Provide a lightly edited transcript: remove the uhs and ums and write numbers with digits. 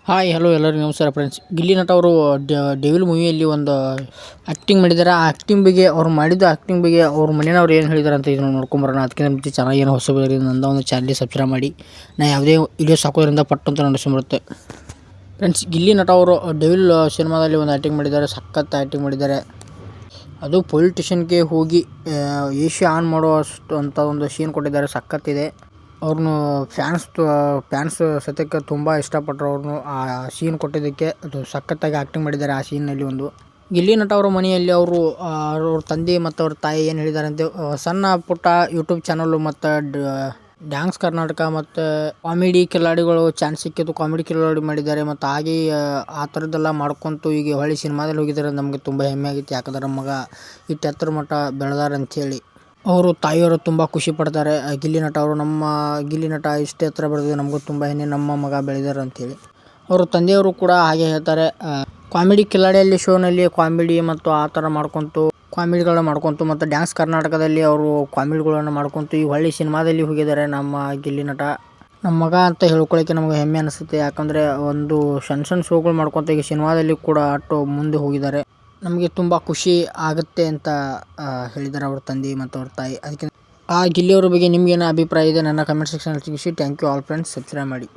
Hi hello ಎಲ್ಲರಿಗೂ ನಮಸ್ಕಾರ friends. Gilli ನಟ ಅವರು ಡೆವಿಲ್ ಮೂವಿಯಲ್ಲಿ ಒಂದು ಆ್ಯಕ್ಟಿಂಗ್ ಮಾಡಿದ್ದಾರೆ. ಆ ಆ್ಯಕ್ಟಿಂಗ್ ಬಗ್ಗೆ ಅವ್ರು ಮಾಡಿದ ಆ್ಯಕ್ಟಿಂಗ್ ಬಗ್ಗೆ ಅವ್ರ ಮನೆಯವ್ರು ಏನು ಹೇಳಿದಾರೆ ಅಂತ ಇದನ್ನು ನೋಡ್ಕೊಂಬರೋಣ. ಅದಕ್ಕಿಂತ ಮುಂಚೆ ಚೆನ್ನಾಗಿ ಏನೋ ಹೊಸಬರಿಗೆ ನಂದ ಒಂದು ಚಾನಲ್ಗೆ ಸಬ್ಸ್ಕ್ರೈಬ್ ಮಾಡಿ. ನಾನು ಯಾವುದೇ ವಿಡಿಯೋಸ್ ಹಾಕೋದ್ರಿಂದ ಪಟ್ಟಂತ ನೋಡಿಸ್ಕೊಂಬರುತ್ತೆ ಫ್ರೆಂಡ್ಸ್. ಗಿಲ್ಲಿ ನಟ ಅವರು ಡೆವಿಲ್ ಸಿನಿಮಾದಲ್ಲಿ ಒಂದು ಆ್ಯಕ್ಟಿಂಗ್ ಮಾಡಿದ್ದಾರೆ, ಸಖತ್ ಆ್ಯಕ್ಟಿಂಗ್ ಮಾಡಿದ್ದಾರೆ. ಅದು ಪೊಲಿಟಿಷನ್ಗೆ ಹೋಗಿ ಎ.ಸಿ ಆನ್ ಮಾಡುವಷ್ಟು ಅಂತ ಒಂದು ಸೀನ್ ಕೊಟ್ಟಿದ್ದಾರೆ, ಸಖತ್ತಿದೆ. ಅವ್ರನ್ನು ಫ್ಯಾನ್ಸ್ ಸತ್ಯಕ್ಕೆ ತುಂಬ ಇಷ್ಟಪಟ್ಟರು. ಅವ್ರನ್ನು ಆ ಸೀನ್ ಕೊಟ್ಟಿದ್ದಕ್ಕೆ ಅದು ಸಖತ್ತಾಗಿ ಆ್ಯಕ್ಟಿಂಗ್ ಮಾಡಿದ್ದಾರೆ. ಆ ಸೀನ್ನಲ್ಲಿ ಒಂದು ಗಿಲ್ಲಿ ನಟ ಅವರ ಮನೆಯಲ್ಲಿ ಅವ್ರ ತಂದೆ ಮತ್ತು ಅವ್ರ ತಾಯಿ ಏನು ಹೇಳಿದಾರಂತೆ, ಸಣ್ಣ ಪುಟ್ಟ ಯೂಟ್ಯೂಬ್ ಚಾನಲ್ಲು ಮತ್ತು ಡ್ಯಾನ್ಸ್ ಕರ್ನಾಟಕ ಮತ್ತು ಕಾಮಿಡಿ ಕಿಲಾಡಿಗಳು ಚಾನ್ಸ್ ಸಿಕ್ಕಿದ್ದು ಕಾಮಿಡಿ ಕಿಲಾಡಿ ಮಾಡಿದ್ದಾರೆ. ಮತ್ತು ಹಾಗೆ ಆ ಥರದ್ದೆಲ್ಲ ಮಾಡ್ಕೊತು ಈಗ ಹೊಳ್ಳಿ ಸಿನಿಮಾದಲ್ಲಿ ಹೋಗಿದ್ದಾರೆ. ನಮಗೆ ತುಂಬ ಹೆಮ್ಮೆ ಆಗಿತ್ತು, ಯಾಕಂದ್ರೆ ನಮ್ಮ ಮಗ ಇಷ್ಟು ಎತ್ತರ ಮಟ್ಟ ಬೆಳೆದಾರೆ ಅಂಥೇಳಿ. ಅವರು ತಾಯಿಯವರು ತುಂಬ ಖುಷಿ ಪಡ್ತಾರೆ. ಗಿಲ್ಲಿ ನಟ ಅವರು, ನಮ್ಮ ಗಿಲ್ಲಿ ನಟ ಇಷ್ಟೇ ಎತ್ತರ ಬೆಳೆದಿದೆ, ನಮಗೂ ತುಂಬ ಹೆಮ್ಮೆ, ನಮ್ಮ ಮಗ ಬೆಳೆದಾರೆ ಅಂಥೇಳಿ. ಅವರು ತಂದೆಯವರು ಕೂಡ ಹಾಗೆ ಹೇಳ್ತಾರೆ. ಕಾಮಿಡಿ ಕಿಲಾಡಿಯಲ್ಲಿ ಶೋನಲ್ಲಿ ಕಾಮಿಡಿ ಮತ್ತು ಆ ಥರ ಕಾಮಿಡಿಗಳನ್ನ ಮಾಡ್ಕೊತು ಮತ್ತು ಡ್ಯಾನ್ಸ್ ಕರ್ನಾಟಕದಲ್ಲಿ ಅವರು ಕಾಮಿಡಿಗಳನ್ನು ಮಾಡ್ಕೊತು ಈ ಹೊಳ್ಳಿ ಸಿನಿಮಾದಲ್ಲಿ ಹೋಗಿದ್ದಾರೆ ನಮ್ಮ ಗಿಲ್ಲಿ ನಟ. ನಮ್ಮ ಮಗ ಅಂತ ಹೇಳ್ಕೊಳ್ಳೋಕ್ಕೆ ನಮಗೆ ಹೆಮ್ಮೆ ಅನಿಸುತ್ತೆ, ಯಾಕಂದರೆ ಒಂದು ಸಣ್ಣ ಶೋಗಳು ಮಾಡ್ಕೊತ ಈಗ ಸಿನಿಮಾದಲ್ಲಿ ಕೂಡ ಅಷ್ಟು ಮುಂದೆ ಹೋಗಿದ್ದಾರೆ. ನಮಗೆ ತುಂಬ ಖುಷಿ ಆಗುತ್ತೆ ಅಂತ ಹೇಳಿದ್ದಾರೆ ಅವ್ರ ತಂದೆ ಮತ್ತು ಅವ್ರ ತಾಯಿ. ಅದಕ್ಕೆ ಆ ಗಿಲ್ಲಿಯವ್ರ ಬಗ್ಗೆ ನಿಮಗೇನು ಅಭಿಪ್ರಾಯ ಇದೆ ನನ್ನ ಕಮೆಂಟ್ ಸೆಕ್ಷನಲ್ಲಿ ತಿಳಿಸಿ. Thank you all friends, subscribe ಮಾಡಿ.